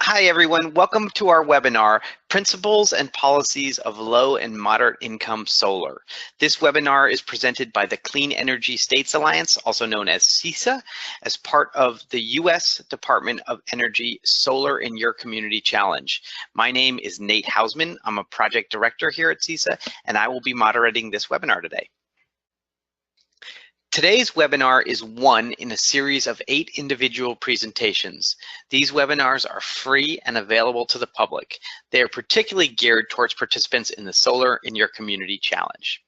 Hi, everyone. Welcome to our webinar, Principles and Policies of Low and Moderate Income Solar. This webinar is presented by the Clean Energy States Alliance, also known as CESA, as part of the U.S. Department of Energy Solar in Your Community Challenge. My name is Nate Hausman. I'm a project director here at CESA, and I will be moderating this webinar today. Today's webinar is one in a series of 8 individual presentations. These webinars are free and available to the public. They are particularly geared towards participants in the Solar in Your Community Challenge.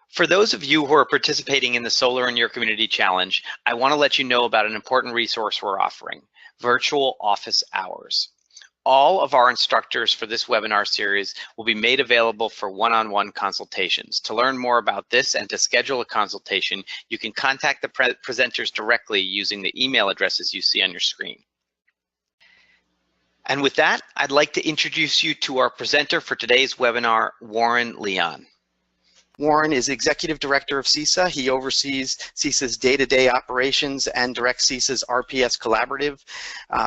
For those of you who are participating in the Solar in Your Community Challenge, I want to let you know about an important resource we're offering, virtual office hours. All of our instructors for this webinar series will be made available for one-on-one consultations. To learn more about this and to schedule a consultation, you can contact the presenters directly using the email addresses you see on your screen. And with that, I'd like to introduce you to our presenter for today's webinar, Warren Leon. Warren is Executive Director of CESA. He oversees CESA's day-to-day operations and directs CESA's RPS Collaborative.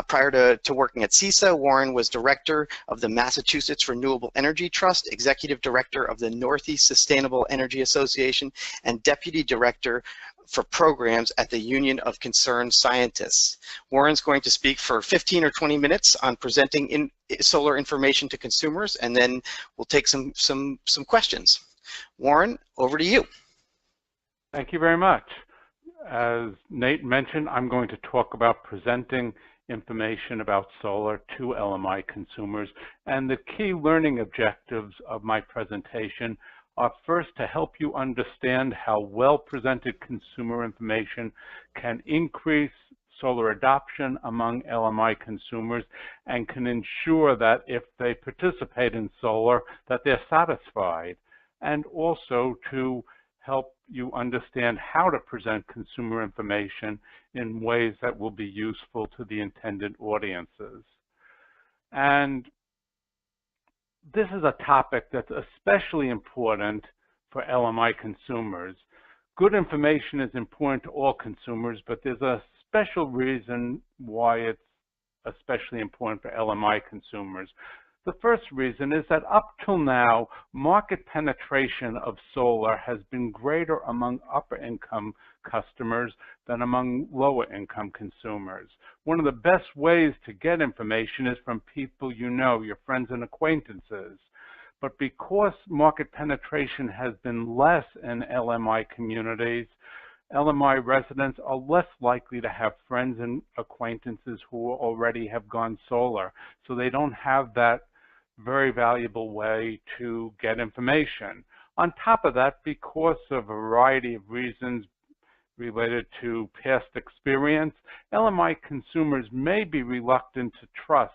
Prior to working at CESA, Warren was Director of the Massachusetts Renewable Energy Trust, Executive Director of the Northeast Sustainable Energy Association, and Deputy Director for programs at the Union of Concerned Scientists. Warren's going to speak for 15 or 20 minutes on presenting solar information to consumers, and then we'll take some questions. Warren, over to you. Thank you very much. As Nate mentioned, I'm going to talk about presenting information about solar to LMI consumers, and the key learning objectives of my presentation are first to help you understand how well-presented consumer information can increase solar adoption among LMI consumers and can ensure that if they participate in solar, that they're satisfied, and also to help you understand how to present consumer information in ways that will be useful to the intended audiences. And this is a topic that's especially important for LMI consumers. Good information is important to all consumers, but there's a special reason why it's especially important for LMI consumers. The first reason is that up till now, market penetration of solar has been greater among upper income customers than among lower income consumers. One of the best ways to get information is from people you know, your friends and acquaintances. But because market penetration has been less in LMI communities, LMI residents are less likely to have friends and acquaintances who already have gone solar, so they don't have that very valuable way to get information. On top of that, because of a variety of reasons related to past experience, LMI consumers may be reluctant to trust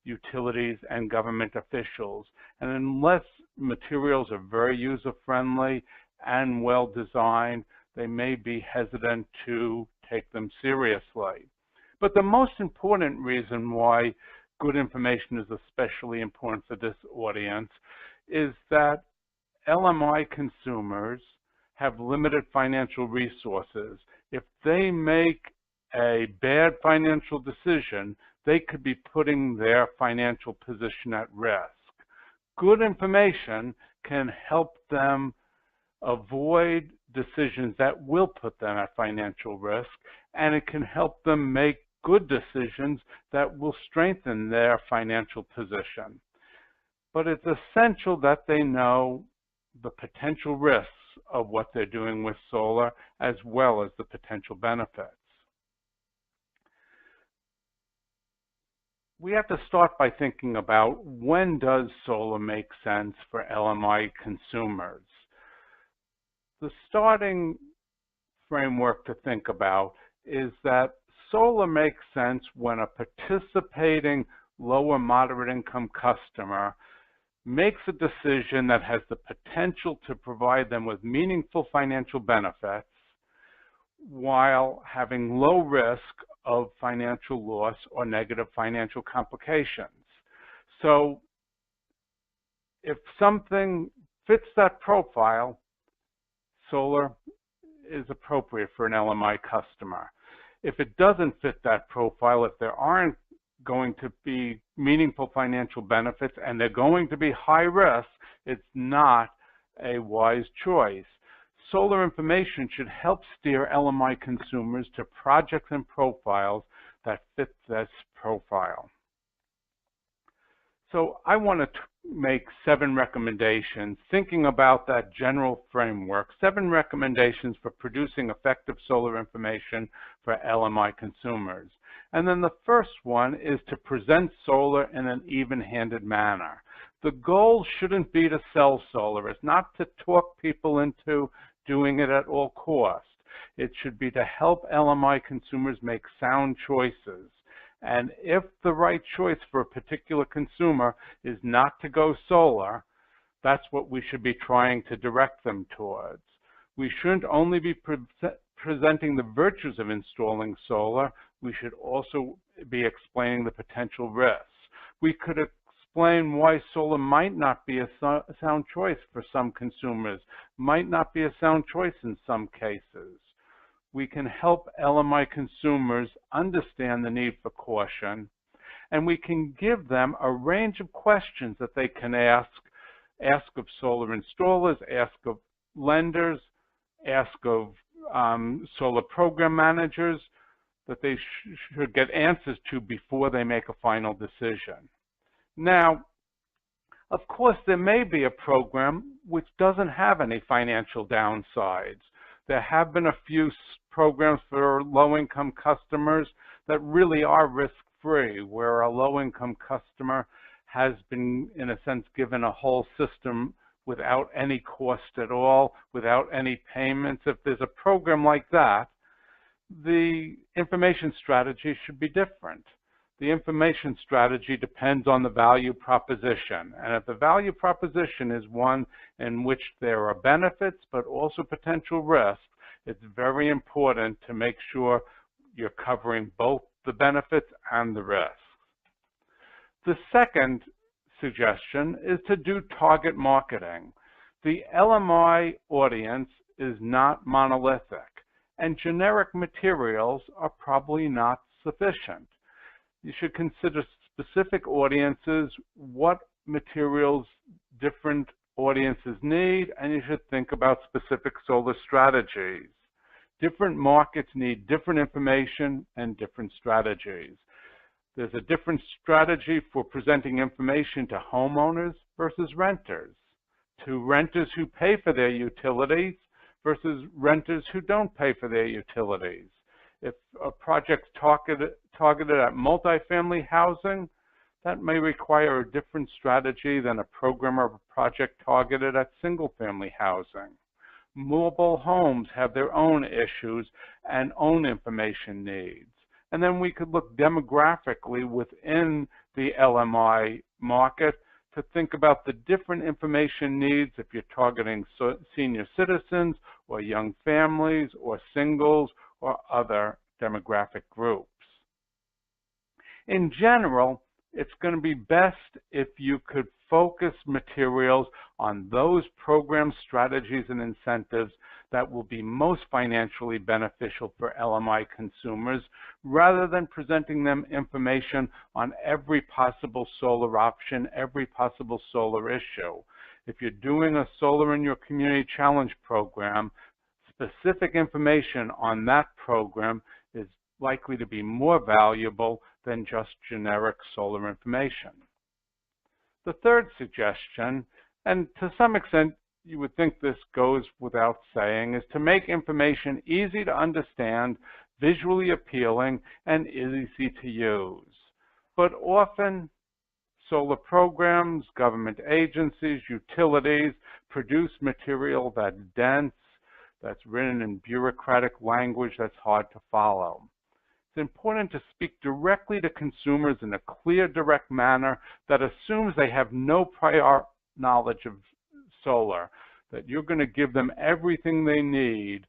utilities and government officials, and unless materials are very user-friendly and well-designed, they may be hesitant to take them seriously. But the most important reason why good information is especially important for this audience is that LMI consumers have limited financial resources. If they make a bad financial decision, they could be putting their financial position at risk. Good information can help them avoid decisions that will put them at financial risk, and it can help them make good decisions that will strengthen their financial position. But it's essential that they know the potential risks of what they're doing with solar as well as the potential benefits. We have to start by thinking about when does solar make sense for LMI consumers. The starting framework to think about is that solar makes sense when a participating lower moderate income customer makes a decision that has the potential to provide them with meaningful financial benefits while having low risk of financial loss or negative financial complications. So if something fits that profile, solar is appropriate for an LMI customer. If it doesn't fit that profile, if there aren't going to be meaningful financial benefits and they're going to be high risk, it's not a wise choice. Solar information should help steer LMI consumers to projects and profiles that fit this profile. So I want to make 7 recommendations, thinking about that general framework, 7 recommendations for producing effective solar information for LMI consumers. And then the first one is to present solar in an even-handed manner. The goal shouldn't be to sell solar. It's not to talk people into doing it at all costs. It should be to help LMI consumers make sound choices. And if the right choice for a particular consumer is not to go solar, that's what we should be trying to direct them towards. We shouldn't only be presenting the virtues of installing solar, we should also be explaining the potential risks. We could explain why solar might not be a sound choice for some consumers, might not be a sound choice in some cases. We can help LMI consumers understand the need for caution, and we can give them a range of questions that they can ask of solar installers, ask of lenders, ask of solar program managers, that they should get answers to before they make a final decision. Now, of course, there may be a program which doesn't have any financial downsides. There have been a few programs for low-income customers that really are risk-free, where a low-income customer has been, in a sense, given a whole system without any cost at all, without any payments. If there's a program like that, the information strategy should be different. The information strategy depends on the value proposition. And if the value proposition is one in which there are benefits but also potential risks, it's very important to make sure you're covering both the benefits and the risks. The second suggestion is to do target marketing. The LMI audience is not monolithic, and generic materials are probably not sufficient. You should consider specific audiences, what materials different audiences need, and you should think about specific solar strategies. Different markets need different information and different strategies. There's a different strategy for presenting information to homeowners versus renters, to renters who pay for their utilities versus renters who don't pay for their utilities. If a project's targeted at multifamily housing, that may require a different strategy than a program or a project targeted at single-family housing. Mobile homes have their own issues and own information needs. And then we could look demographically within the LMI market to think about the different information needs if you're targeting senior citizens or young families or singles or other demographic groups. In general, it's going to be best if you could focus materials on those program strategies and incentives that will be most financially beneficial for LMI consumers, rather than presenting them information on every possible solar option, every possible solar issue. If you're doing a Solar in Your Community Challenge program, specific information on that program is likely to be more valuable than just generic solar information. The third suggestion, and to some extent you would think this goes without saying, is to make information easy to understand, visually appealing, and easy to use. But often, solar programs, government agencies, utilities produce material that's dense, that's written in bureaucratic language that's hard to follow. It's important to speak directly to consumers in a clear, direct manner that assumes they have no prior knowledge of solar, that you're going to give them everything they need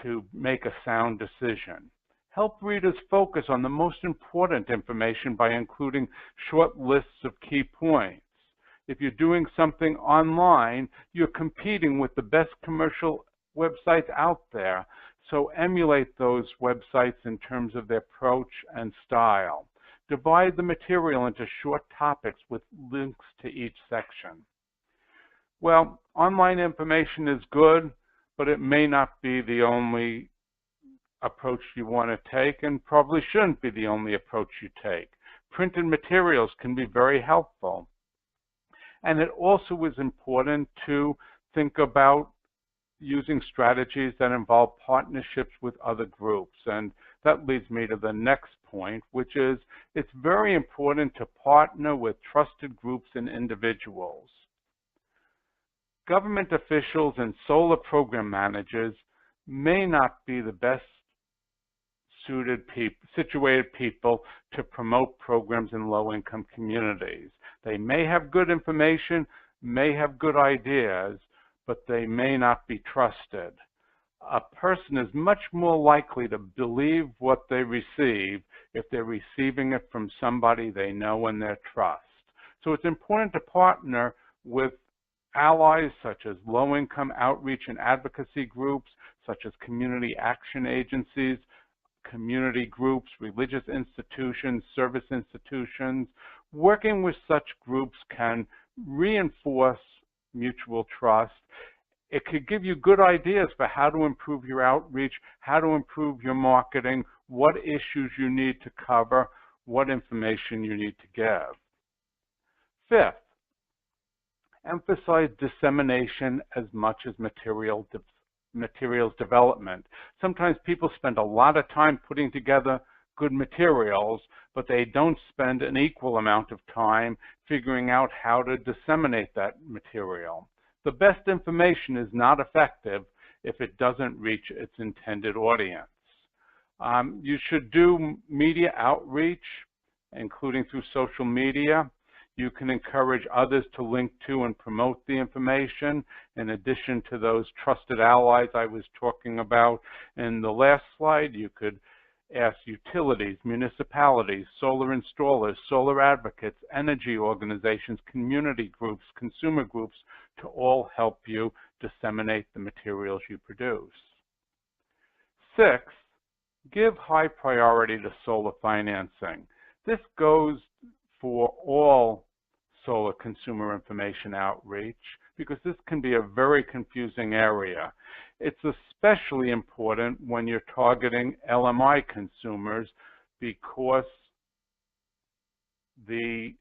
to make a sound decision. Help readers focus on the most important information by including short lists of key points. If you're doing something online, you're competing with the best commercial websites out there. So emulate those websites in terms of their approach and style. Divide the material into short topics with links to each section. Well, online information is good, but it may not be the only approach you want to take, and probably shouldn't be the only approach you take. Printed materials can be very helpful. And it also is important to think about using strategies that involve partnerships with other groups. And that leads me to the next point, which is it's very important to partner with trusted groups and individuals. Government officials and solar program managers may not be the best situated people to promote programs in low-income communities. They may have good information, may have good ideas, but they may not be trusted. A person is much more likely to believe what they receive if they're receiving it from somebody they know and they trust. So it's important to partner with allies such as low-income outreach and advocacy groups, such as community action agencies, community groups, religious institutions, service institutions. Working with such groups can reinforce mutual trust. It could give you good ideas for how to improve your outreach, how to improve your marketing, what issues you need to cover, what information you need to give. Fifth, emphasize dissemination as much as materials development. Sometimes people spend a lot of time putting together good materials, but they don't spend an equal amount of time figuring out how to disseminate that material. The best information is not effective if it doesn't reach its intended audience. You should do media outreach, including through social media. You can encourage others to link to and promote the information, in addition to those trusted allies I was talking about in the last slide. You could ask utilities, municipalities, solar installers, solar advocates, energy organizations, community groups, consumer groups to all help you disseminate the materials you produce. Sixth, give high priority to solar financing. This goes for all solar consumer information outreach, because this can be a very confusing area. It's especially important when you're targeting LMI consumers, because the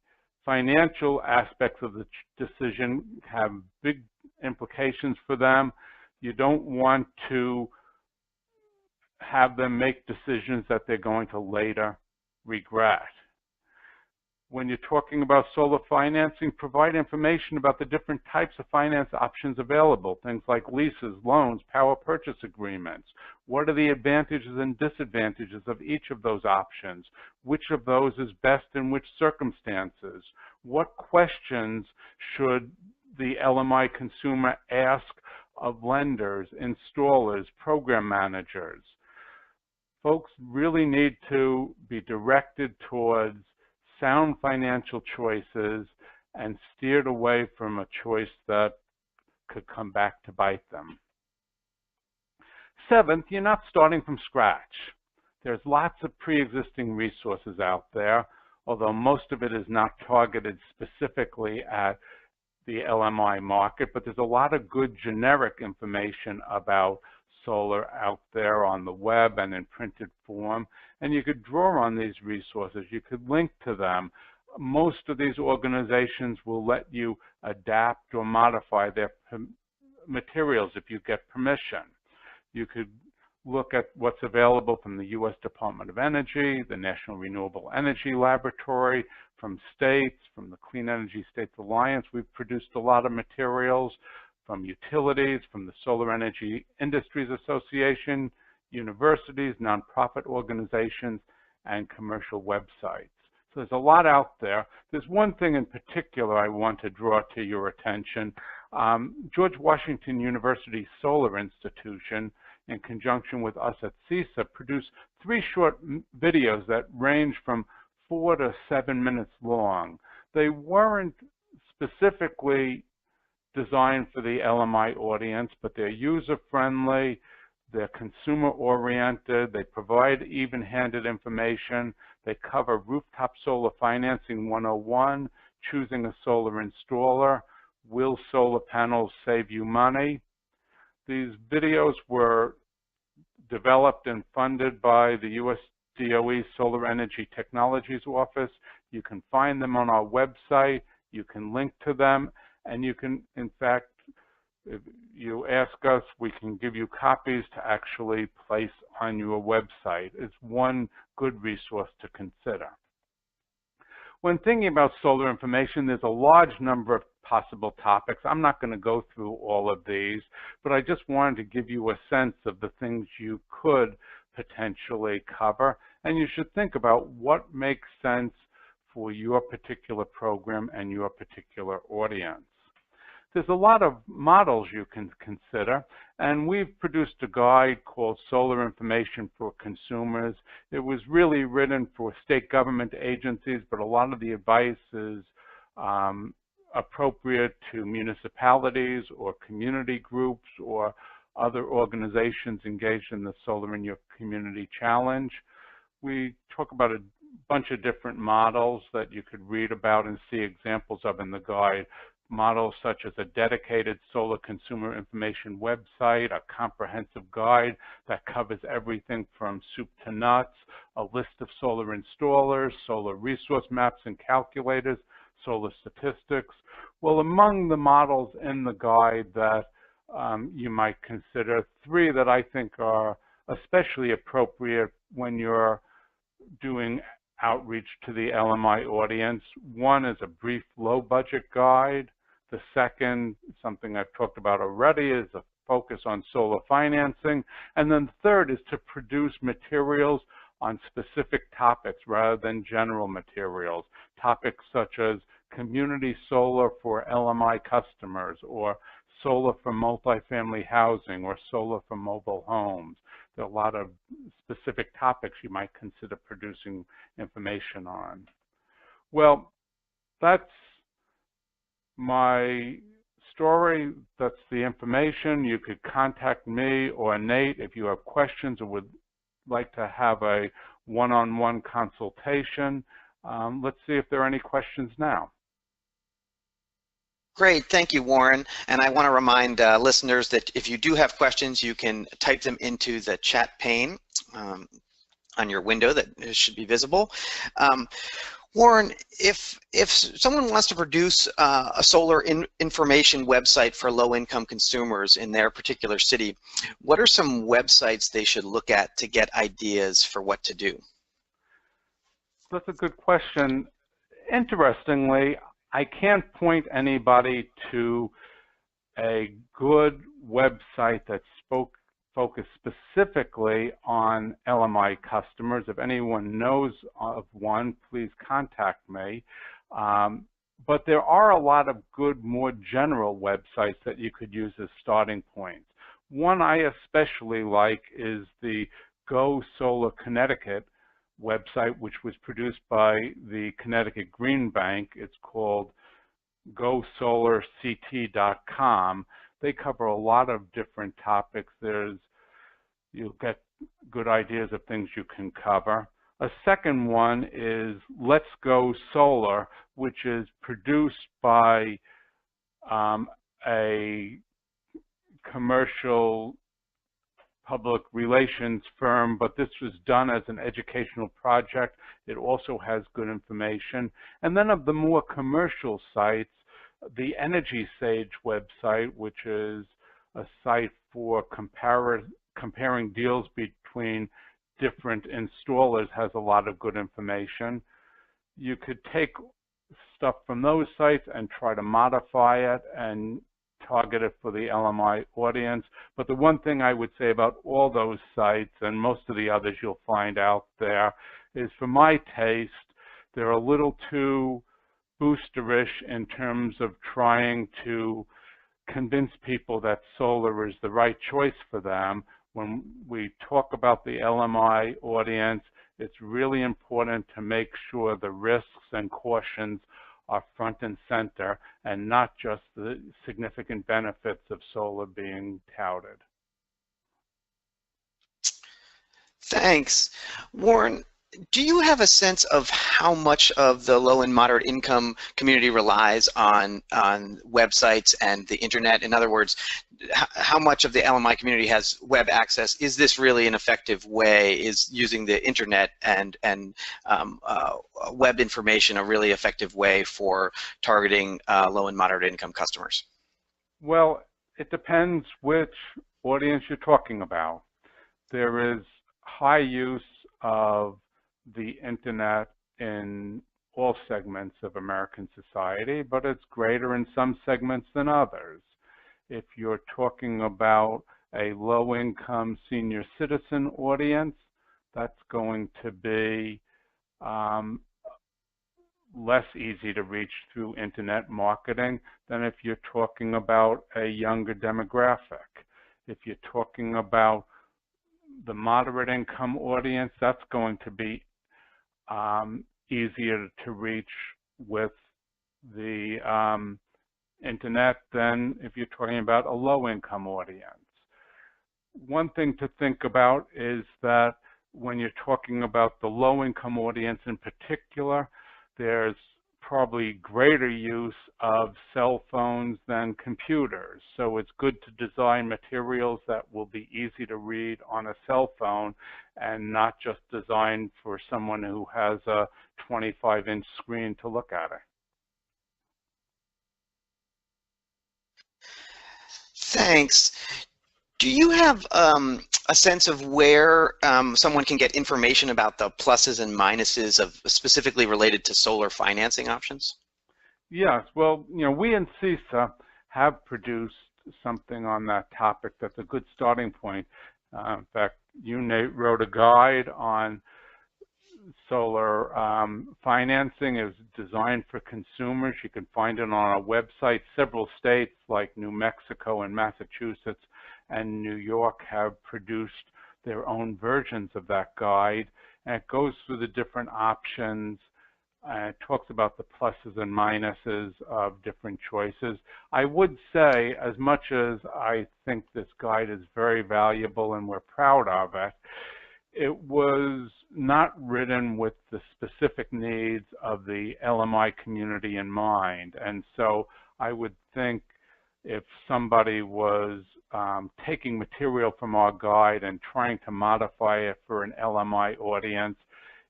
financial aspects of the decision have big implications for them. You don't want to have them make decisions that they're going to later regret. When you're talking about solar financing, provide information about the different types of finance options available, things like leases, loans, power purchase agreements. What are the advantages and disadvantages of each of those options? Which of those is best in which circumstances? What questions should the LMI consumer ask of lenders, installers, program managers? Folks really need to be directed towards sound financial choices and steered away from a choice that could come back to bite them. Seventh, you're not starting from scratch. There's lots of pre-existing resources out there, although most of it is not targeted specifically at the LMI market, but there's a lot of good generic information about solar out there on the web and in printed form, and you could draw on these resources. You could link to them. Most of these organizations will let you adapt or modify their materials if you get permission. You could look at what's available from the U.S. Department of Energy, the National Renewable Energy Laboratory, from states, from the Clean Energy States Alliance. We've produced a lot of materials from utilities, from the Solar Energy Industries Association, universities, nonprofit organizations, and commercial websites. So there's a lot out there. There's one thing in particular I want to draw to your attention. George Washington University Solar Institution, in conjunction with us at CISA, produced 3 short videos that range from 4 to 7 minutes long. They weren't specifically designed for the LMI audience, but they're user-friendly, they're consumer-oriented, they provide even-handed information, They cover rooftop solar financing 101, choosing a solar installer, will solar panels save you money. These videos were developed and funded by the U.S. DOE Solar Energy Technologies Office. You can find them on our website. You can link to them, and you can, in fact, if you ask us, we can give you copies to actually place on your website. It's one good resource to consider. When thinking about solar information, there's a large number of possible topics. I'm not going to go through all of these, but I just wanted to give you a sense of the things you could potentially cover, and you should think about what makes sense for your particular program and your particular audience. There's a lot of models you can consider, and we've produced a guide called Solar Information for Consumers. It was really written for state government agencies, but a lot of the advice is appropriate to municipalities or community groups or other organizations engaged in the Solar in Your Community Challenge. We talk about a bunch of different models that you could read about and see examples of in the guide. Models such as a dedicated solar consumer information website, a comprehensive guide that covers everything from soup to nuts, a list of solar installers, solar resource maps and calculators, solar statistics. Well, among the models in the guide that you might consider, three that I think are especially appropriate when you're doing outreach to the LMI audience. One is a brief low-budget guide. The second, something I've talked about already, is a focus on solar financing. And then the third is to produce materials on specific topics rather than general materials. Topics such as community solar for LMI customers, or solar for multifamily housing, or solar for mobile homes. There are a lot of specific topics you might consider producing information on. Well, that's my story. That's the information. You could contact me or Nate if you have questions or would like to have a one-on-one consultation. Let's see if there are any questions now. Great, thank you, Warren. And I want to remind listeners that if you do have questions, you can type them into the chat pane on your window that should be visible. Warren, if someone wants to produce a solar information website for low-income consumers in their particular city, what are some websites they should look at to get ideas for what to do? That's a good question. Interestingly, I can't point anybody to a good website that focused specifically on LMI customers. If anyone knows of one, please contact me. But there are a lot of good, more general websites that you could use as starting points. One I especially like is the Go Solar Connecticut website, which was produced by the Connecticut Green Bank. It's called gosolarct.com. They cover a lot of different topics. You'll get good ideas of things you can cover. A second one is Let's Go Solar, which is produced by a commercial public relations firm, but this was done as an educational project. It also has good information. And then of the more commercial sites, the Energy Sage website, which is a site for comparing deals between different installers, has a lot of good information. You could take stuff from those sites and try to modify it and target it for the LMI audience. But the one thing I would say about all those sites, and most of the others you'll find out there, is for my taste, they're a little too boosterish in terms of trying to convince people that solar is the right choice for them. When we talk about the LMI audience, it's really important to make sure the risks and cautions are front and center and not just the significant benefits of solar being touted. Thanks. Warren, Do you have a sense of how much of the low and moderate income community relies on websites and the internet? In other words, how much of the LMI community has web access? Is this really an effective way? Is using the internet and web information a really effective way for targeting low and moderate income customers? Well, it depends which audience you're talking about. There is high use of the internet in all segments of American society, but it's greater in some segments than others. If you're talking about a low-income senior citizen audience, that's going to be less easy to reach through internet marketing than if you're talking about a younger demographic. If you're talking about the moderate income audience, that's going to be easier to reach with the internet than if you're talking about a low income audience. One thing to think about is that when you're talking about the low income audience in particular, there's probably greater use of cell phones than computers. So it's good to design materials that will be easy to read on a cell phone and not just designed for someone who has a 25-inch screen to look at it. Thanks. Do you have a sense of where someone can get information about the pluses and minuses of specifically related to solar financing options? Yes, well, we in CISA have produced something on that topic that's a good starting point. In fact, you, Nate, wrote a guide on solar financing. It was designed for consumers. You can find it on our website. Several states like New Mexico and Massachusetts and New York have produced their own versions of that guide, and it goes through the different options. It talks about the pluses and minuses of different choices. I would say, as much as I think this guide is very valuable and we're proud of it, it was not written with the specific needs of the LMI community in mind. And so I would think if somebody was taking material from our guide and trying to modify it for an LMI audience,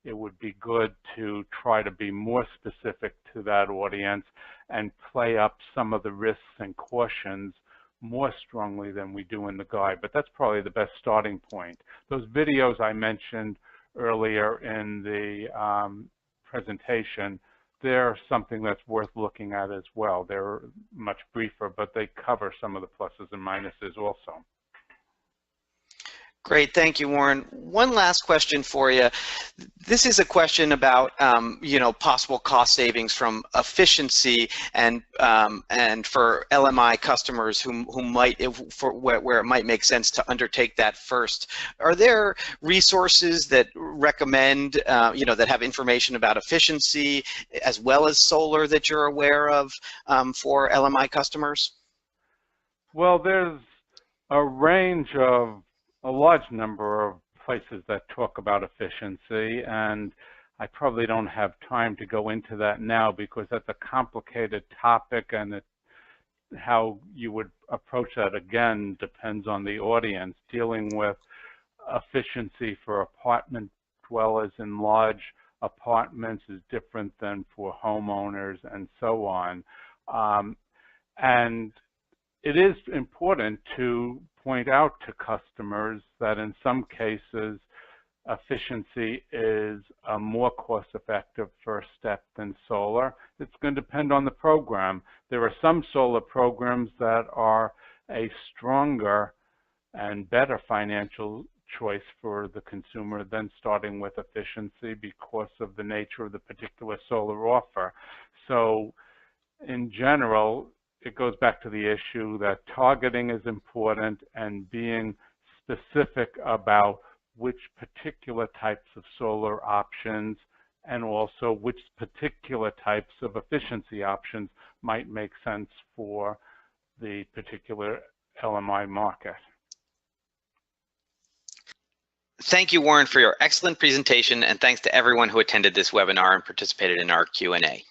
it would be good to try to be more specific to that audience and play up some of the risks and cautions more strongly than we do in the guide. But that's probably the best starting point. Those videos I mentioned earlier in the presentation, they're something that's worth looking at as well. They're much briefer, but they cover some of the pluses and minuses also. Great, thank you, Warren. One last question for you. This is a question about possible cost savings from efficiency and for LMI customers who might where it might make sense to undertake that first. Are there resources that recommend that have information about efficiency as well as solar that you're aware of for LMI customers? Well, there's a large number of places that talk about efficiency, and I probably don't have time to go into that now because that's a complicated topic, and how you would approach that again depends on the audience. Dealing with efficiency for apartment dwellers in large apartments is different than for homeowners and so on. And it is important to point out to customers that in some cases efficiency is a more cost-effective first step than solar. It's going to depend on the program. There are some solar programs that are a stronger and better financial choice for the consumer than starting with efficiency because of the nature of the particular solar offer. So in general, it goes back to the issue that targeting is important and being specific about which particular types of solar options and also which particular types of efficiency options might make sense for the particular LMI market. Thank you, Warren, for your excellent presentation, and thanks to everyone who attended this webinar and participated in our Q&A.